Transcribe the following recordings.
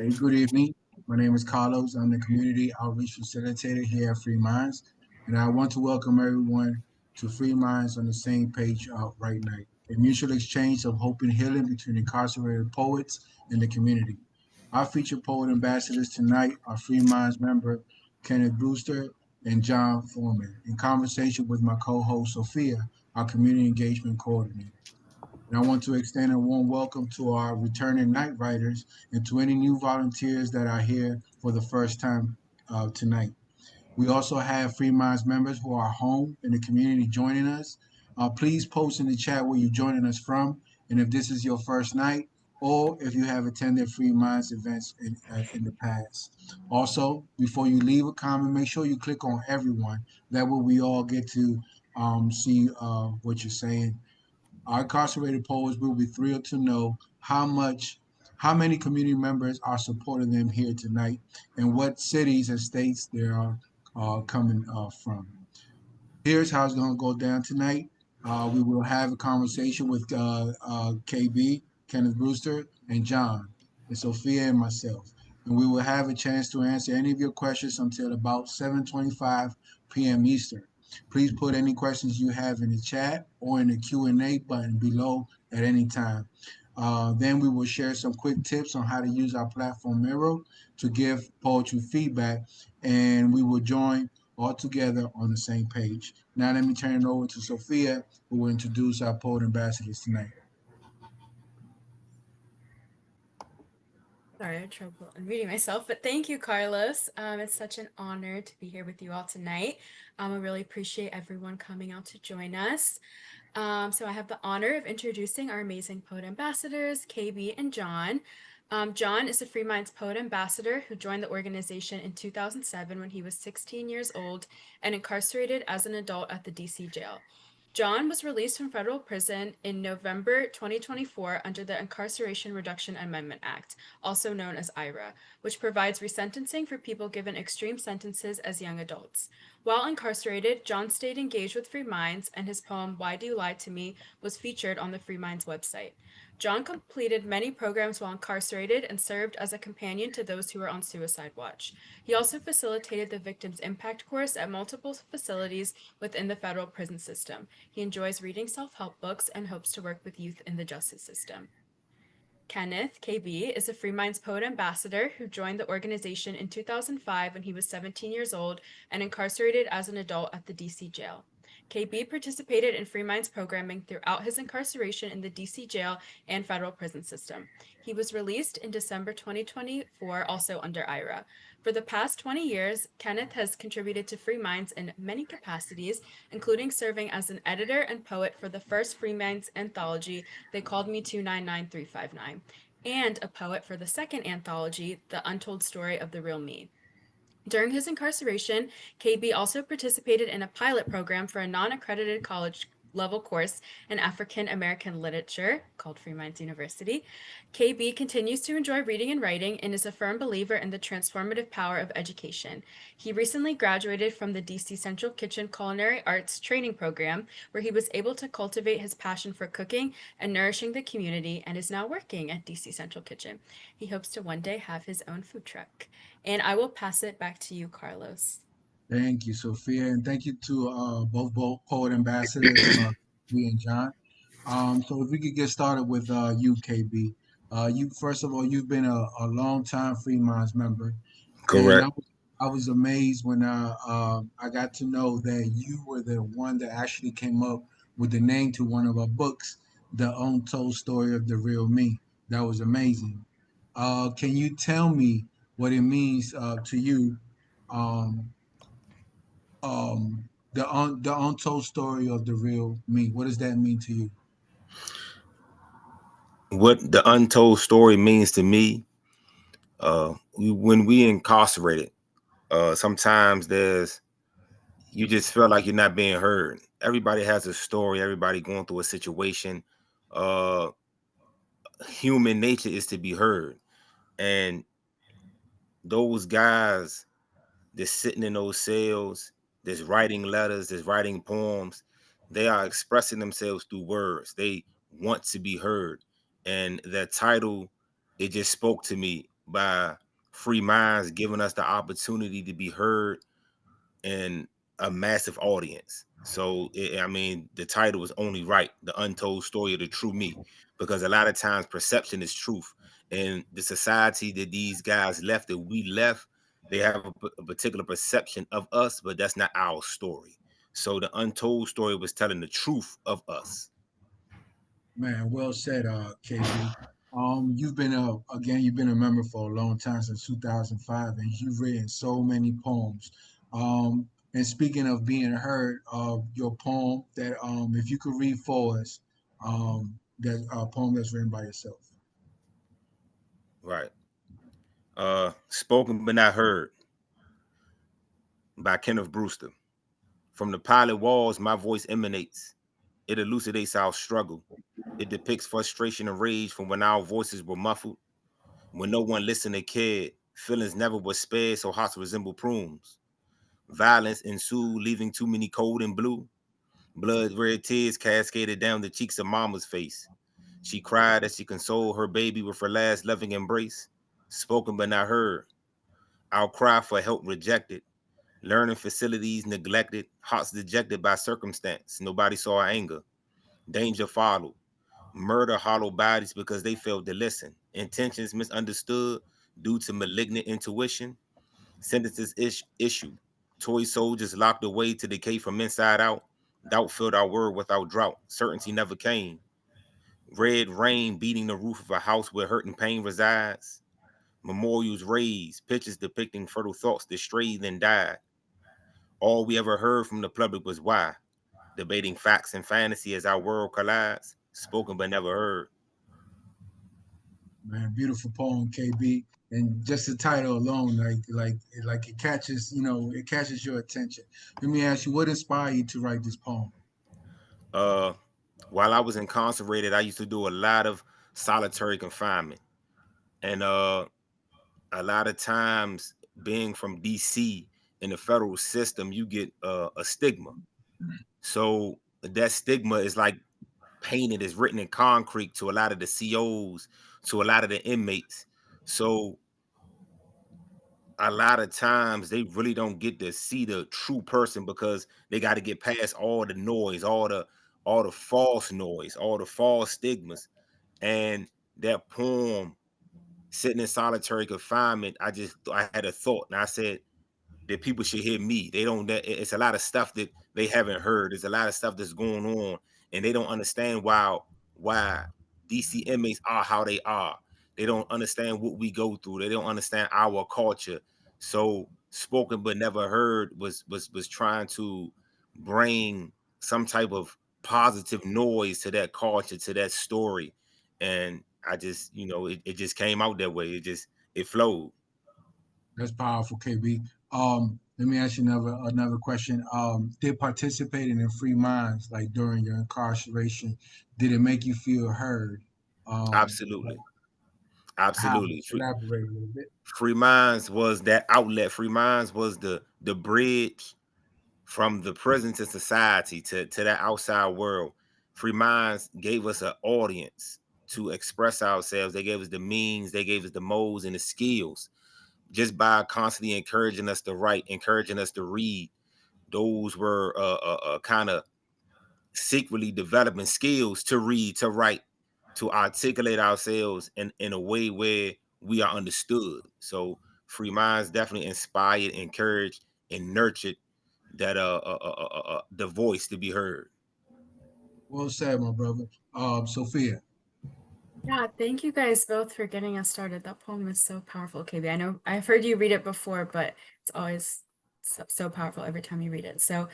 Good evening. My name is Carlos. I'm the Community Outreach Facilitator here at Free Minds, and I want to welcome everyone to Free Minds on the same page right now. A mutual exchange of hope and healing between incarcerated poets and the community. Our featured poet ambassadors tonight are Free Minds member Kenneth Brewster and John Foreman, in conversation with my co-host Sofia, our community engagement coordinator. And I want to extend a warm welcome to our returning night writers and to any new volunteers that are here for the first time tonight. We also have Free Minds members who are home in the community joining us. Please post in the chat where you're joining us from, and if this is your first night, or if you have attended Free Minds events in the past. Also, before you leave a comment, make sure you click on everyone. That way we all get to see what you're saying. Our incarcerated poets will be thrilled to know how many community members are supporting them here tonight, and what cities and states they are coming from. Here's how it's going to go down tonight. We will have a conversation with KB, Kenneth Brewster, and John, and Sophia and myself. And we will have a chance to answer any of your questions until about 7:25 p.m. Eastern. Please put any questions you have in the chat or in the Q&A button below at any time. Then we will share some quick tips on how to use our platform Miro to give poetry feedback, and we will join all together on the same page. Now let me turn it over to Sophia, who will introduce our poet ambassadors tonight. Sorry, I had trouble unmuting myself, but thank you, Carlos. It's such an honor to be here with you all tonight. I really appreciate everyone coming out to join us. So I have the honor of introducing our amazing poet ambassadors, KB and John. John is a Free Minds Poet Ambassador who joined the organization in 2007 when he was 16 years old and incarcerated as an adult at the DC jail. John was released from federal prison in November 2024 under the Incarceration Reduction Amendment Act, also known as IRA, which provides resentencing for people given extreme sentences as young adults. While incarcerated, John stayed engaged with Free Minds, and his poem Why Do You Lie to Me was featured on the Free Minds website. John completed many programs while incarcerated and served as a companion to those who were on suicide watch. He also facilitated the Victims Impact course at multiple facilities within the federal prison system. He enjoys reading self-help books and hopes to work with youth in the justice system. Kenneth, KB, is a Free Minds Poet Ambassador who joined the organization in 2005 when he was 17 years old and incarcerated as an adult at the DC jail. KB participated in Free Minds programming throughout his incarceration in the DC jail and federal prison system. He was released in December 2024, also under IRA. For the past 20 years, Kenneth has contributed to Free Minds in many capacities, including serving as an editor and poet for the first Free Minds anthology, They Called Me 299359, and a poet for the second anthology, The Untold Story of the Real Me. During his incarceration, KB also participated in a pilot program for a non-accredited college level course in African American literature called Free Minds University. KB continues to enjoy reading and writing and is a firm believer in the transformative power of education. He recently graduated from the DC Central Kitchen Culinary Arts Training Program, where he was able to cultivate his passion for cooking and nourishing the community, and is now working at DC Central Kitchen. He hopes to one day have his own food truck. And I will pass it back to you, Carlos. Thank you, Sophia, and thank you to both poet ambassadors, we and John. So if we could get started with you, KB. You first of all, you've been a long time Free Minds member, and Correct. I was amazed when I got to know that you were the one that actually came up with the name to one of our books, The Untold Story of the Real Me. That was amazing. Can you tell me what it means to you? Um, the untold story of the real me. What does that mean to you? What the untold story means to me, when we incarcerated, sometimes you just feel like you're not being heard. Everybody has a story. Everybody going through a situation. Uh, Human nature is to be heard, and those guys that's sitting in those cells, that's writing letters, that's writing poems, they are expressing themselves through words. They want to be heard. And that title, it just spoke to me by free minds giving us the opportunity to be heard in a massive audience. So, I mean, the title is only right, The Untold Story of the True Me, because a lot of times perception is truth. And the society that these guys left, that we left, they have a particular perception of us, but that's not our story. So the untold story was telling the truth of us. Man, well said, KB. You've been a member for a long time, since 2005, and you've written so many poems. And speaking of being heard, your poem that if you could read for us, that poem that's written by yourself. Right. Spoken but not heard by Kenneth Brewster. From the pilot walls, my voice emanates. It elucidates our struggle. It depicts frustration and rage from when our voices were muffled, when no one listened or cared. Feelings never were spared, so hearts resemble prunes. Violence ensued, leaving too many cold and blue. Blood red tears cascaded down the cheeks of mama's face. She cried as she consoled her baby with her last loving embrace. Spoken but not heard. Our cry for help rejected. Learning facilities neglected. Hearts dejected by circumstance. Nobody saw our anger. Danger followed. Murder hollow bodies because they failed to listen. Intentions misunderstood due to malignant intuition. Sentences issued. Toy soldiers locked away to decay from inside out. Doubt filled our world without drought. Certainty never came. Red rain beating the roof of a house where hurt and pain resides. Memorials raised, pictures depicting fertile thoughts that strayed and died. All we ever heard from the public was why, debating facts and fantasy as our world collides, spoken but never heard. Man, beautiful poem, KB. And just the title alone, like it catches, it catches your attention. Let me ask you, what inspired you to write this poem? Uh, while I was incarcerated, I used to do a lot of solitary confinement. And a lot of times, being from DC in the federal system, you get a stigma. So that stigma is like painted, is written in concrete to a lot of the COs, to a lot of the inmates. So a lot of times they really don't get to see the true person because they got to get past all the noise, all the false noise, all the false stigmas. And that poem, sitting in solitary confinement, I had a thought, and I said that people should hear me. They don't. It's a lot of stuff that they haven't heard. There's a lot of stuff that's going on, and they don't understand why DC inmates are how they are. They don't understand what we go through. They don't understand our culture. So spoken but never heard was trying to bring some type of positive noise to that culture, to that story. And I just, it just came out that way. It flowed. That's powerful, KB. Let me ask you another question. Did participating in Free Minds, like during your incarceration, did it make you feel heard? Like Absolutely. how? Absolutely. Elaborate a little bit. Free Minds was that outlet. Free Minds was the bridge from the prison to society, to that outside world. Free Minds gave us an audience to express ourselves. They gave us the means, they gave us the modes and the skills, just by constantly encouraging us to write, encouraging us to read. Those were kind of secretly developing skills to read, to write, to articulate ourselves in a way where we are understood. So Free Minds definitely inspired, encouraged, and nurtured that the voice to be heard. Well said, my brother. Sophia. Yeah, thank you guys both for getting us started. That poem is so powerful, KB. I know I've heard you read it before, but it's always so powerful every time you read it. So,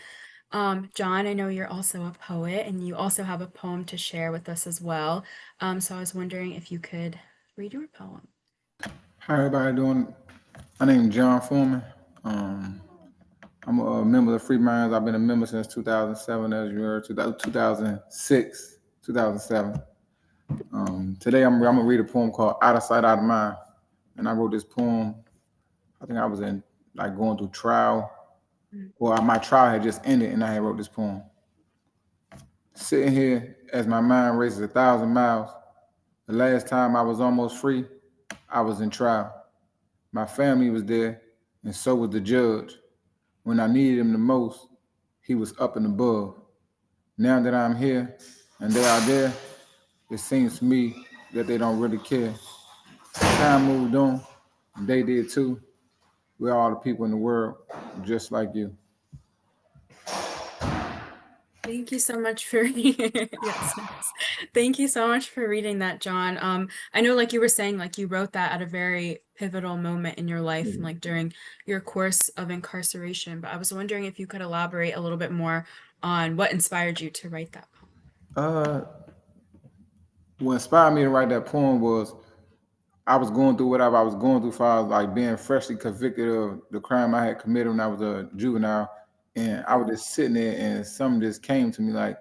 John, I know you're also a poet and you also have a poem to share with us as well. So I was wondering if you could read your poem. How everybody doing? My name is John Foreman. Um, I'm a member of Free Minds. I've been a member since 2007, as you heard, 2006, 2007. Today I'm gonna read a poem called "Out of Sight, Out of Mind," and I wrote this poem. I think I was in like going through trial. Well, my trial had just ended, and I had wrote this poem. Sitting here as my mind races 1,000 miles. The last time I was almost free, I was in trial. My family was there, and so was the judge. When I needed him the most, he was up and above. Now that I'm here and they are there, it seems to me that they don't really care. Time moved on, and they did too. We're all the people in the world, just like you. Thank you so much for yes, nice. Thank you so much for reading that, John. I know like you were saying, like you wrote that at a very pivotal moment in your life and like during your course of incarceration, but I was wondering if you could elaborate a little bit more on what inspired you to write that poem. Uh, what inspired me to write that poem was I was going through whatever I was going through, far as like being freshly convicted of the crime I had committed when I was a juvenile, and I was Mm. just sitting there, and something just came to me like,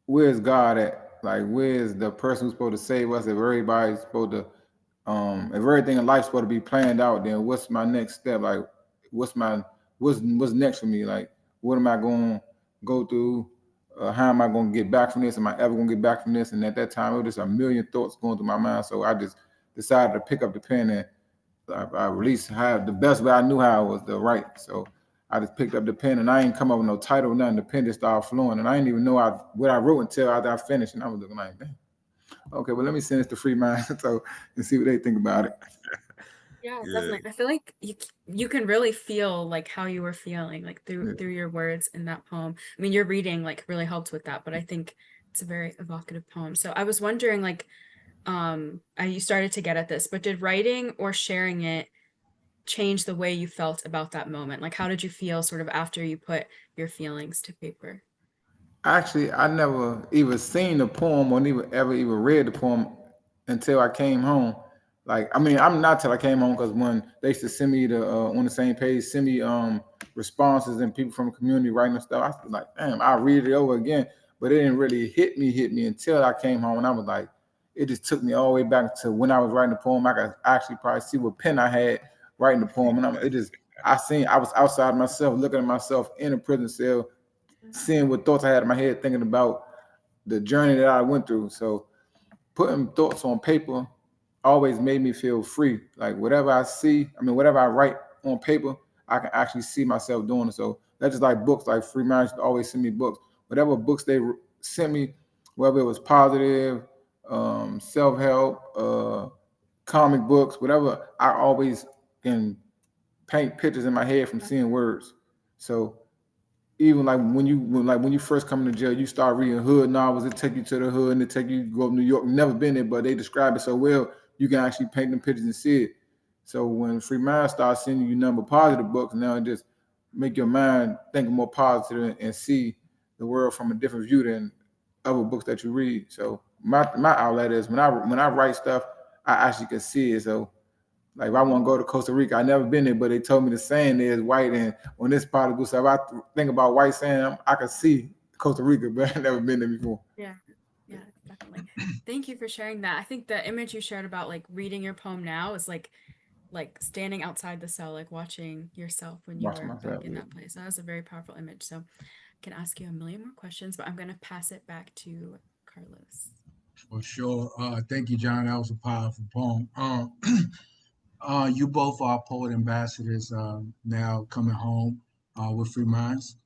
where's God at? Like, where's the person who's supposed to save us? If everybody's supposed to, if everything in life's supposed to be planned out, then what's my next step? Like, what's my what's next for me? Like, what am I going to go through? How am I going to get back from this? Am I ever going to get back from this? And at that time, it was just a million thoughts going through my mind. So I just decided to pick up the pen, and I released how the best way I knew how was to write. So I just picked up the pen, and I ain't come up with no title, nothing. The pen just started flowing, and I didn't even know what I wrote until after I finished. And I was looking like, damn, okay, well, let me send this to Free Mind so and see what they think about it. Yeah, Yeah. definitely. I feel like you can really feel like how you were feeling like Yeah. through your words in that poem. I mean, your reading like really helped with that, but I think it's a very evocative poem. So I was wondering like you started to get at this, but did writing or sharing it change the way you felt about that moment? Like how did you feel sort of after you put your feelings to paper? Actually, I never even seen the poem or even ever even read the poem until I came home. Like, I mean, I'm not till I came home because when they used to send me the on the same page, send me responses and people from the community writing stuff. I was like, damn, I read it over again, but it didn't really hit me until I came home, and I was like, it just took me all the way back to when I was writing the poem. I could actually probably see what pen I had writing the poem, and it just I was outside myself, looking at myself in a prison cell, seeing what thoughts I had in my head, thinking about the journey that I went through. So putting thoughts on paper always made me feel free. Like whatever I see, I mean, whatever I write on paper, I can actually see myself doing it. So that's just like books. Like Free Minds always send me books. Whatever books they sent me, whether it was positive, self help, comic books, whatever, I always can paint pictures in my head from seeing words. So even like when you first come to jail, you start reading hood novels. It take you to the hood and it take you go to New York. Never been there, but they describe it so well. You can actually paint them pictures and see it. So when Free Mind starts sending you number positive books, now it just make your mind think more positive and see the world from a different view than other books that you read. So my outlet is when I write stuff, I actually can see it. So like if I want to go to Costa Rica, I never been there, but they told me the sand there is white, and on this part of the so if I think about white sand, I can see Costa Rica, but I never been there before. Yeah. Yeah, definitely. Thank you for sharing that. I think the image you shared about like reading your poem now is like standing outside the cell, like watching yourself when you Watch were back myself. in Yeah. that place. That was a very powerful image. So I can ask you a million more questions, but I'm going to pass it back to Carlos. For sure. Thank you, John. That was a powerful poem. You both are poet ambassadors now coming home with Free Minds,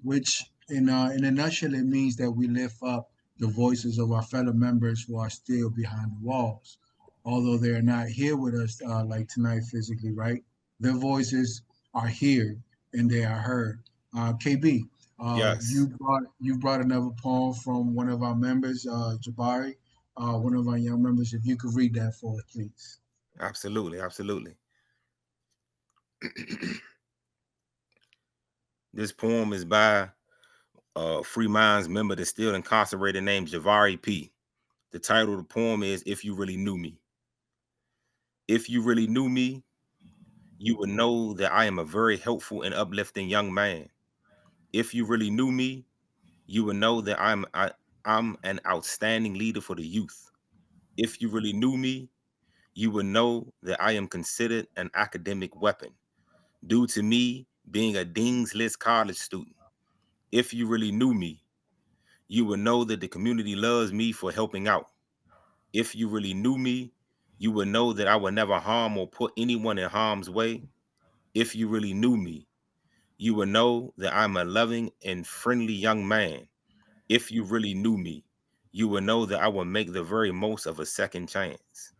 which in a nutshell, it means that we lift up the voices of our fellow members who are still behind the walls. Although they're not here with us like tonight physically, right? Their voices are here and they are heard. KB, Yes. you brought another poem from one of our members, Jabari, one of our young members. If you could read that for us, please. Absolutely. Absolutely. This poem is by Free Minds member that's still incarcerated named Javari P. The title of the poem is If You Really Knew Me. If you really knew me, you would know that I am a very helpful and uplifting young man. If you really knew me, you would know that I'm an outstanding leader for the youth. If you really knew me, you would know that I am considered an academic weapon due to me being a Dean's List college student. If you really knew me, you would know that the community loves me for helping out. If you really knew me, You would know that I would never harm or put anyone in harm's way if you really knew me. You would know that I'm a loving and friendly young man if you really knew me. You would know that I would make the very most of a second chance.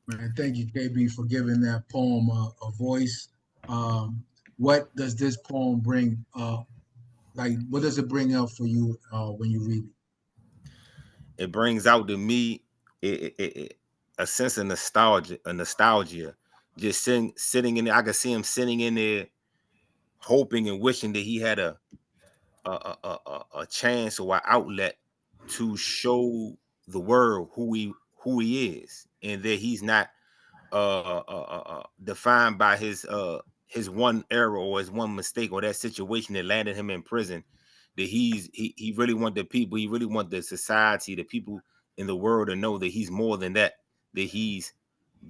Man, thank you, KB, for giving that poem a voice. Um, what does this poem bring? What does it bring up for you when you read it? It brings out to me a sense of nostalgia. Just sitting in there. I could see him sitting in there, hoping and wishing that he had a chance or an outlet to show the world who he is, and that he's not defined by his one error or his one mistake or that situation that landed him in prison. That he really want the people, he really want the society, the people in the world to know that he's more than that, that he's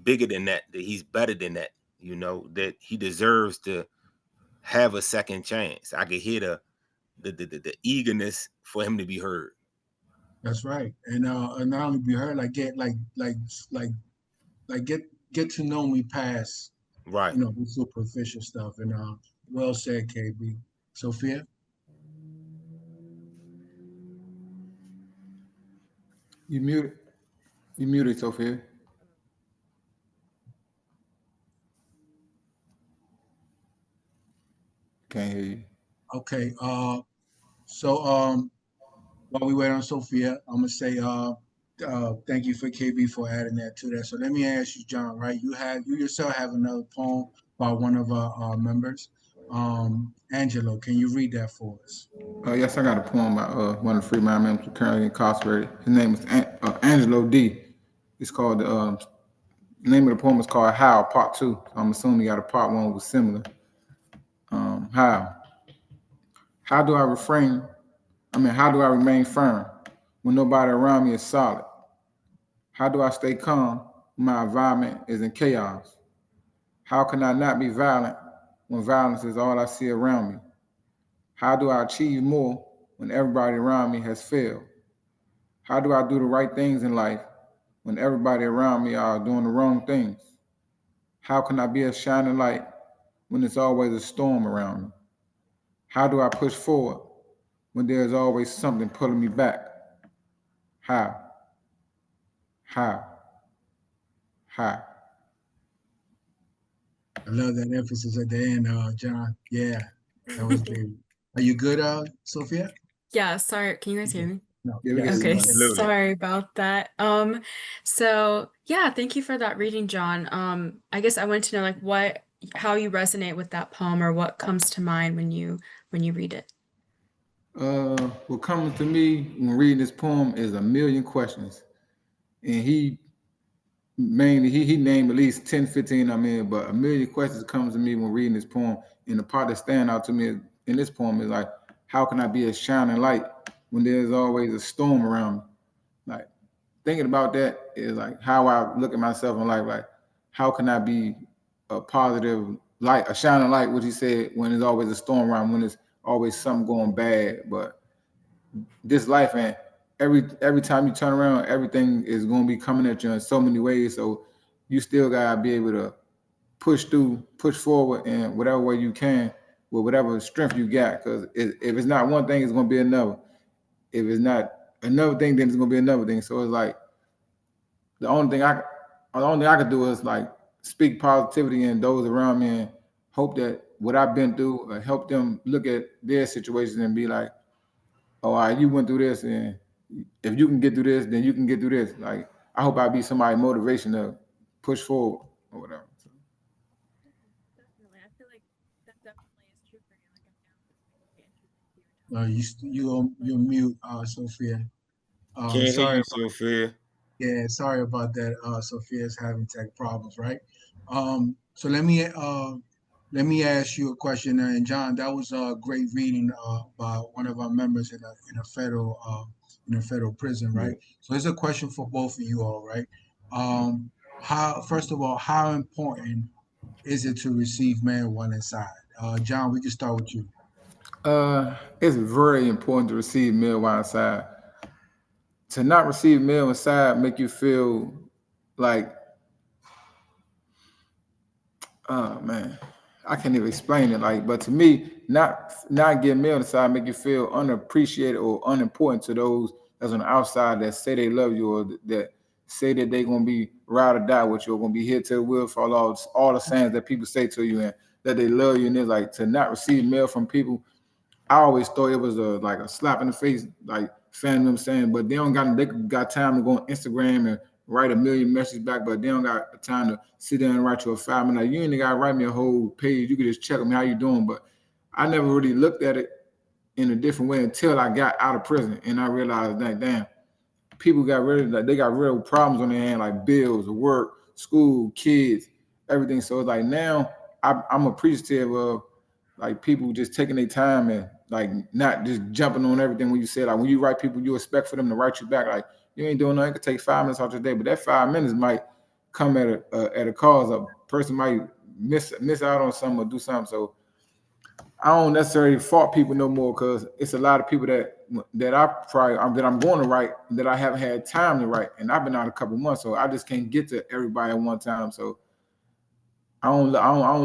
bigger than that he's better than that. That he deserves to have a second chance. I could hear the eagerness for him to be heard. That's right, and not only be heard, like like like get to know me past Right. the superficial stuff. And well said, KB. Sophia. You muted. You muted, Sophia. Can't hear you. Okay. So while we wait on Sophia, I'm gonna say thank you for KB for adding that to that. So let me ask you, John. Right, you yourself have another poem by one of our members, Angelo. Can you read that for us? Yes, I got a poem by one of the free mind members who currently incarcerated. His name is Angelo D. It's called the name of the poem is called How Part Two. I'm assuming you got a part one was similar. How? How do I refrain? How do I remain firm when nobody around me is solid? How do I stay calm when my environment is in chaos? How can I not be violent when violence is all I see around me? How do I achieve more when everybody around me has failed? How do I do the right things in life when everybody around me are doing the wrong things? How can I be a shining light when there's always a storm around me? How do I push forward when there's always something pulling me back? How? How? How? I love that emphasis at the end, John. Yeah, that was great. Are you good, Sophia? Yeah, sorry. Can you guys hear me? No. Yeah, we hear Yes. you. Okay, Go ahead. Absolutely. sorry about that. So yeah, thank you for that reading, John. I guess I wanted to know how you resonate with that poem or what comes to mind when you read it. What comes to me when reading this poem is a million questions. And he named at least 10, 15. But a million questions comes to me when reading this poem. And the part that stand out to me in this poem is like, how can I be a shining light when there's always a storm around me? Like thinking about that is like how I look at myself in life. Like, how can I be a positive light, a shining light? What he said, when there's always a storm around, when there's always something going bad. But this life, and every time you turn around, everything is going to be coming at you in so many ways. So you still gotta be able to push through, push forward, in whatever way you can with whatever strength you got. Because if it's not one thing, it's going to be another. If it's not another thing, then it's going to be another thing. So it's like the only thing I could do is like speak positivity in those around me and hope that what I've been through help them look at their situation and be like, oh, all right, you went through this, and if you can get through this, then you can get through this. Like, I hope I be somebody motivation to push forward or whatever. So, Definitely. I feel like that definitely is true for you. Like I'm now listening to you and just You hearing you like you're mute, Sophia. Can't hear Sorry. you, Sophia. Yeah, sorry about that. Sophia's having tech problems, right? So let me ask you a question. And John, that was a great reading by one of our members in a federal prison, Yeah. right? So here's a question for both of you all, right? How first of all, how important is it to receive marijuana inside? John, we can start with you. it's very important to receive meal while inside. To not receive meal inside make you feel like, oh man, I can't even explain it. Like, but to me, not getting mail inside make you feel unappreciated or unimportant to those that's on the outside that say they love you, or that say that they gonna be ride or die with you, or gonna be here till the wheels fall off. All the sayings that people say to you and that they love you, and it's like to not receive mail from people. I always thought it was like a slap in the face, like family members saying, but they got time to go on Instagram and write a million messages back, but they don't got time to sit down and write you a 5 minute. Like, you ain't got to write me a whole page. You could just check on me how you doing. But I never really looked at it in a different way until I got out of prison, and I realized that damn, people got rid of, like, they got real problems on their hand, like bills, work, school, kids, everything. So it's like now I'm appreciative of like people just taking their time and like not just jumping on everything when you say, like, when you write people, you expect for them to write you back. Like, you ain't doing nothing. It could take 5 minutes out your day, but that 5 minutes might come at a cause. A person might miss out on something or do something. So I don't necessarily fault people no more, because it's a lot of people that I'm going to write that I haven't had time to write, and I've been out a couple months, so I just can't get to everybody at one time. So I don't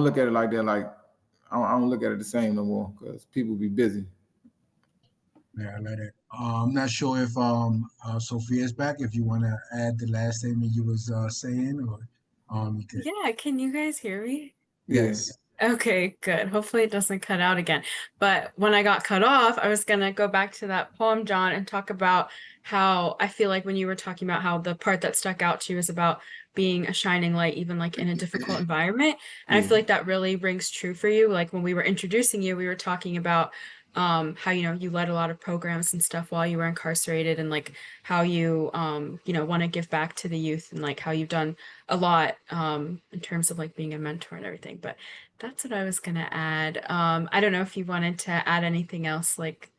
look at it like that. Like, I don't look at it the same no more, because people be busy. Yeah, I let it. I'm not sure if Sophia's back. If you want to add the last statement you was saying, or you could. Yeah, can you guys hear me? Yeah. Yes. Okay, good. Hopefully it doesn't cut out again. But when I got cut off, I was gonna go back to that poem, John, and talk about how I feel like when you were talking about how the part that stuck out to you is about being a shining light, even like in a difficult environment. And I feel like that really rings true for you. Like when we were introducing you, we were talking about how, you know, you led a lot of programs and stuff while you were incarcerated, and like how you you know, want to give back to the youth, and like how you've done a lot in terms of like being a mentor and everything. But that's what I was gonna add. I don't know if you wanted to add anything else like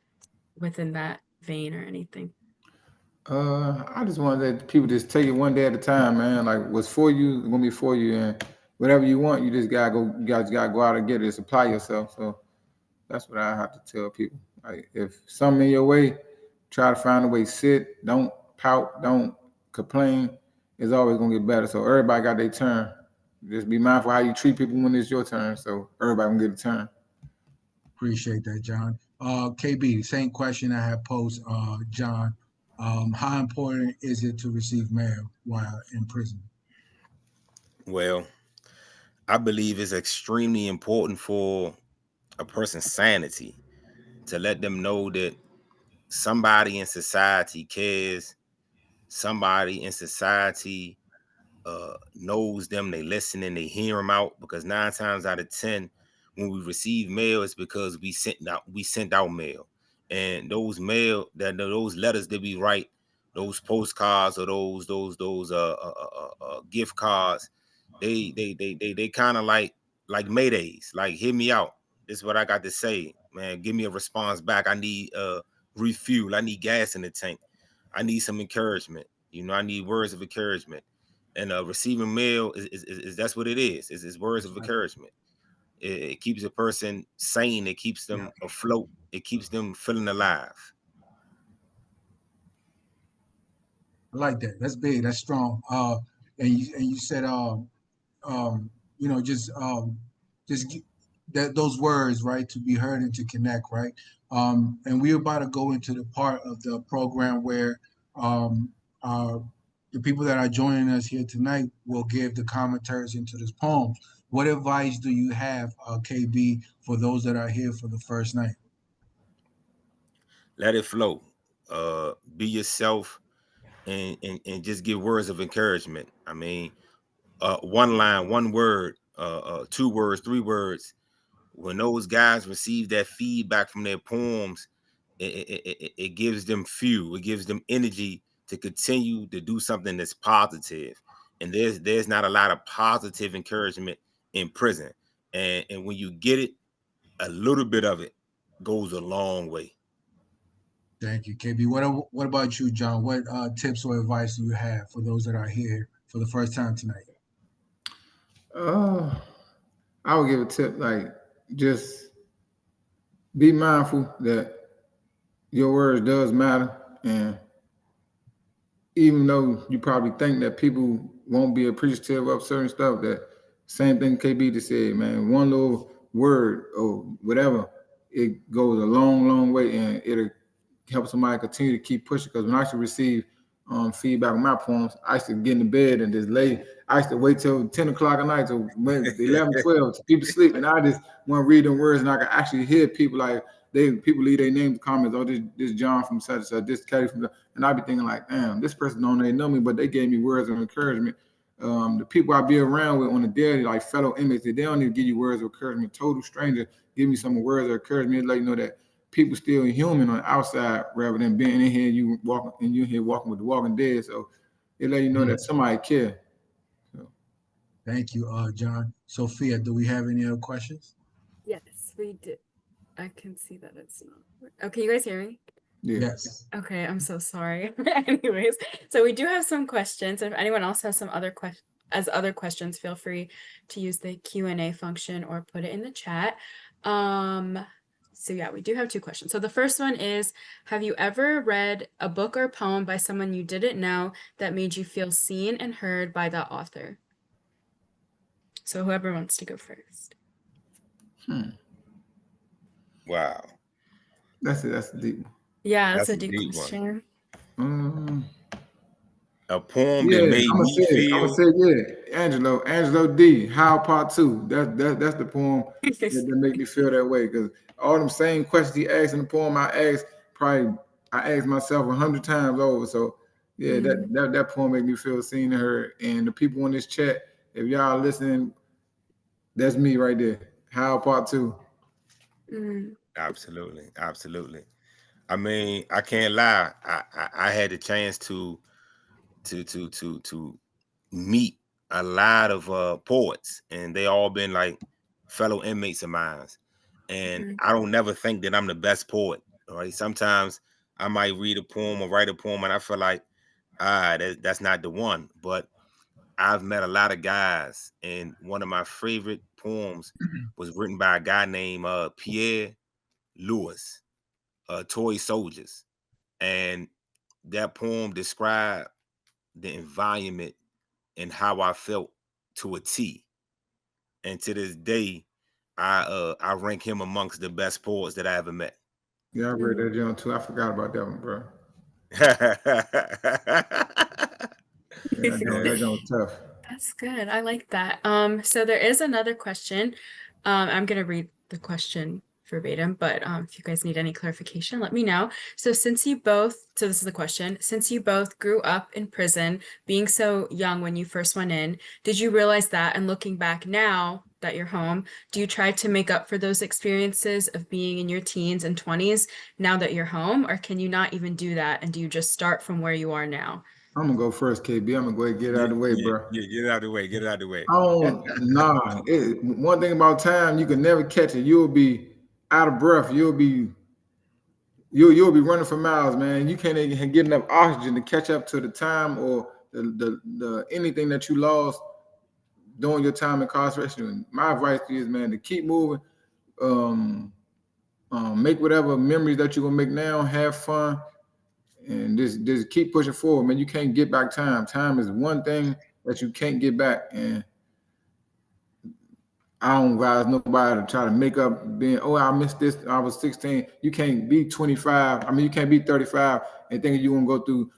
within that vein or anything. I just want that people just take it one day at a time, man. Like, what's for you is gonna be for you, and whatever you want, you just gotta go. You guys gotta go out and get it. Supply yourself. So that's what I have to tell people. Like, if something in your way, try to find a way. Sit. Don't pout. Don't complain. It's always gonna get better. So everybody got their turn. Just be mindful how you treat people when it's your turn. So everybody gonna get a turn. Appreciate that, John. KB, same question I had posed, John. How important is it to receive mail while in prison? Well, I believe it's extremely important for a person's sanity to let them know that somebody in society cares, somebody in society knows them, they listen and they hear them out. Because 9 times out of 10, when we receive mail, it's because we sent out mail, and those letters that we write, those postcards or those gift cards, they kind of like maydays, like, hear me out. This is what I got to say, man. Give me a response back. I need refuel. I need gas in the tank. I need some encouragement. You know, I need words of encouragement. And receiving mail is that's what it is. It's words of encouragement. It keeps a person sane. It keeps Yeah, them afloat. It keeps them feeling alive. I like that. That's big. That's strong. And you said um, you know, just that those words, right, to be heard and to connect, right. And we're about to go into the part of the program where um, uh, the people that are joining us here tonight will give the commentaries into this poems. What advice do you have, KB, for those that are here for the first night? Let it flow. Be yourself, and just give words of encouragement. I mean, one line, one word, 2 words, 3 words. When those guys receive that feedback from their poems, it gives them fuel. It gives them energy to continue to do something that's positive. And there's not a lot of positive encouragement in prison. And when you get it, a little bit of it goes a long way. Thank you, KB. What about you, John? What tips or advice do you have for those that are here for the first time tonight? Uh, I would give a tip, like, just be mindful that your words does matter, and even though you probably think that people won't be appreciative of certain stuff. That same thing KB just said, man. One little word or whatever, it goes a long, long way, and it'll help somebody continue to keep pushing. Because when I used to receive feedback on my poems, I used to get in bed and just lay. I used to wait till 10 o'clock at night, till 11, 12, till people sleep, and I just want to read them words, and I can actually hear people like people leave their names, comments, oh, this John from such and such, this Kelly from, and I be thinking like, damn, this person don't really know me, but they gave me words of encouragement. The people I be around with on the daily, like fellow inmates, they don't even give you words of encouragement. Total stranger give me some words of encouragement, let you know that people still human on the outside rather than being in here you walking and you here walking with the walking dead. So it let you know that somebody care. So. Thank you, John. Sophia, do we have any other questions? Yes, we did. I can see that it's not. Okay, you guys hear me? Yeah. Yes. Okay, I'm so sorry. Anyways, so we do have some questions. If anyone else has some other questions, feel free to use the Q&A function or put it in the chat. So yeah, we do have two questions. So the first one is, have you ever read a book or poem by someone you didn't know that made you feel seen and heard by the author? So whoever wants to go first. Wow. That's it. That's a deep one. Yeah, that's That's a a deep deep one. question. A poem Yeah, that made I'm gonna me say it. I'm gonna feel. say yeah. Angelo D. How Part Two. That's the poem that make me feel that way. Because all them same questions he asked in the poem, I asked myself 100 times over. So yeah, that poem make me feel seen and heard. And the people in this chat, if y'all listening, that's me right there. How Part Two. Absolutely, absolutely. I mean, I can't lie. I had the chance to meet a lot of poets, and they all been like fellow inmates of mine. And I don't never think that I'm the best poet. All right. Sometimes I might read a poem or write a poem, and I feel like that's not the one. But I've met a lot of guys, and one of my favorite poems was written by a guy named Pierre Lewis, Toy Soldiers. And that poem described the environment and how I felt to a T. And to this day, I rank him amongst the best poets that I ever met. Yeah, I read that John too. I forgot about that one, bro. Yeah, that John was tough. That's good. I like that. So there is another question. I'm gonna read the question verbatim, but if you guys need any clarification, let me know. So this is the question, since you both grew up in prison, being so young when you first went in, did you realize that, and looking back now that you're home, do you try to make up for those experiences of being in your teens and 20s now that you're home, or can you not even do that, and do you just start from where you are now? I'm gonna go first, KB. I'm gonna go ahead and get it out of the way, Yeah, bro. yeah, get it out of the way. Get it out of the way. I don't nah. One thing about time, you can never catch it. You'll be out of breath. You'll be running for miles, man. You can't even get enough oxygen to catch up to the time or the anything that you lost during your time incarceration. My advice to you is, man, to keep moving. Um, make whatever memories that you're gonna make now. Have fun, and just keep pushing forward, man. You can't get back time. Time is one thing that you can't get back, and I don't advise nobody to try to make up being, oh, I missed this. I was 16. You can't be 25. I mean, you can't be 35 and thinking you're gonna go through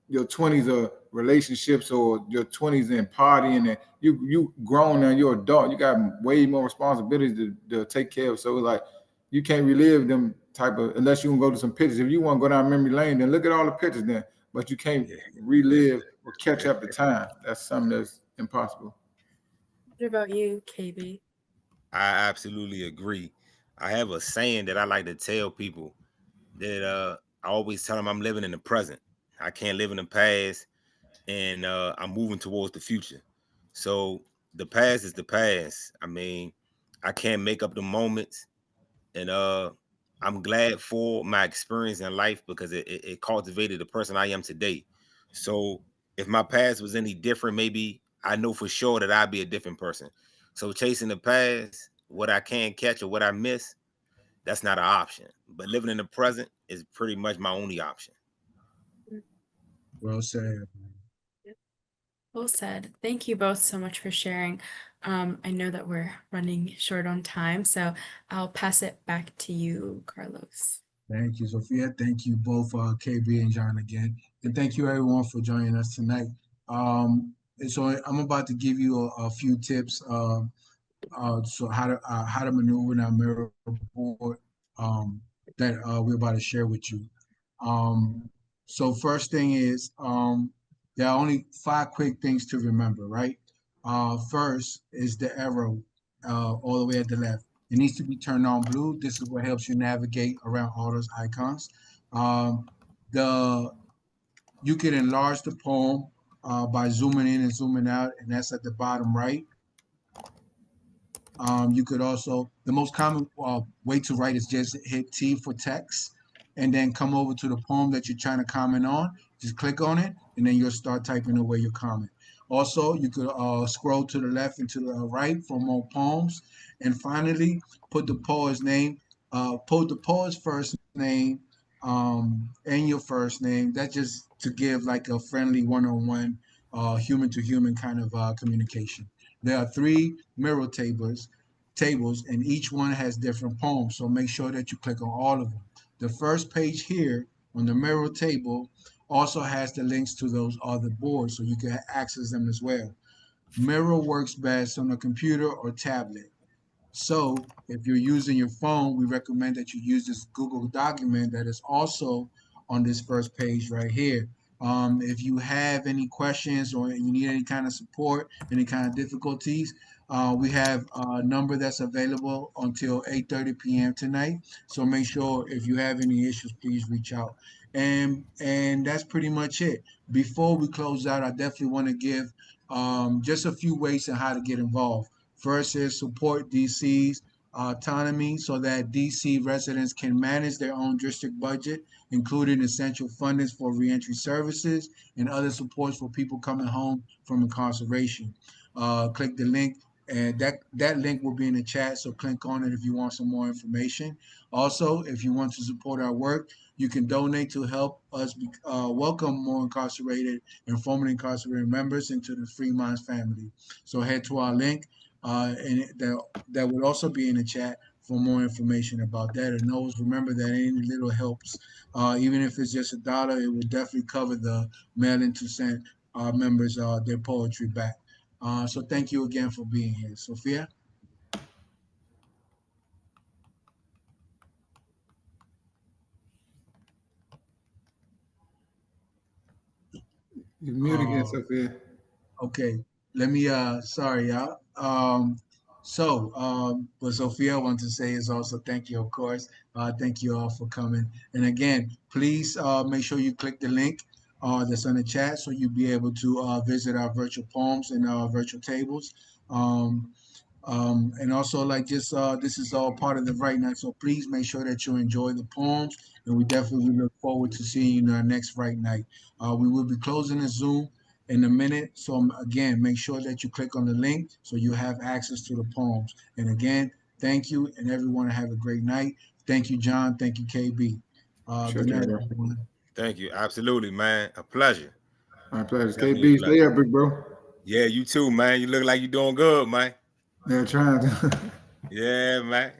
your 20s of relationships or your 20s and partying, and you grown now, you're adult. You got way more responsibilities to take care of. So it's like you can't relive them type of, unless you can go to some pictures. If you want to go down memory lane, then look at all the pictures then. But you can't relive or catch up the time. That's something that's impossible. What about you, KB? I absolutely agree. I have a saying that I like to tell people that I always tell them I'm living in the present. I can't live in the past, and I'm moving towards the future. So the past is the past. I mean, I can't make up the moments, and I'm glad for my experience in life because it cultivated the person I am today. So if my past was any different, maybe I know for sure that I'd be a different person. So chasing the past, what I can catch or what I miss, that's not an option. But living in the present is pretty much my only option. Well said. Well said. Thank you both so much for sharing. I know that we're running short on time, so I'll pass it back to you, Carlos. Thank you, Sophia. Thank you both, KB and John again. And thank you everyone for joining us tonight. And so I'm about to give you a few tips. So how to maneuver in our mirror board that we're about to share with you. So first thing is there are only 5 quick things to remember, right? First is the arrow all the way at the left. It needs to be turned on blue. This is what helps you navigate around all those icons. Um, the You can enlarge the poem by zooming in and zooming out, and that's at the bottom right. You could also, the most common way to write is just hit T for text and then come over to the poem that you're trying to comment on. Just click on it and then you'll start typing away your comment. Also, you could scroll to the left and to the right for more poems. And finally, put the poet's name, put the poet's first name and your first name. That's just to give like a friendly one-on-one, human to human kind of communication. There are 3 mirror tables, and each one has different poems. So make sure that you click on all of them. The first page here on the mirror table also has the links to those other boards, so you can access them as well. Mirror works best on a computer or tablet. So if you're using your phone, we recommend that you use this Google document that is also on this first page right here. If you have any questions or you need any kind of support, any kind of difficulties, we have a number that's available until 8:30 p.m. tonight. So make sure if you have any issues, please reach out. And that's pretty much it. Before we close out, I definitely want to give just a few ways on how to get involved. First is support DC's autonomy so that DC residents can manage their own district budget, including essential fundings for reentry services and other supports for people coming home from incarceration. Click the link, and that link will be in the chat. So click on it if you want some more information. Also, if you want to support our work, you can donate to help us welcome more incarcerated and formerly incarcerated members into the Free Minds family. So head to our link and that would also be in the chat for more information about that. And always remember that any little helps, even if it's just $1, it will definitely cover the mailing to send our members their poetry back. So thank you again for being here, Sophia. You mute again, Uh, Sophia. Okay, let me sorry y'all. What Sophia wants to say is also thank you, of course. Thank you all for coming. And again, please make sure you click the link that's on the chat so you'll be able to visit our virtual poems and our virtual tables. Um, and also like just this is all part of the Right Night. So please make sure that you enjoy the poems and we definitely look forward to seeing you in our next Right Night. We will be closing the Zoom in a minute. So again, make sure that you click on the link so you have access to the poems. And again, thank you and everyone have a great night. Thank you, John. Thank you, KB. Sure Good thing, night, bro. everyone. Thank you. Absolutely, man. A pleasure. My pleasure. Definitely a KB, stay pleasure. up, big bro. Yeah, you too, man. You look like you're doing good, man. Yeah, trying to. Yeah, man.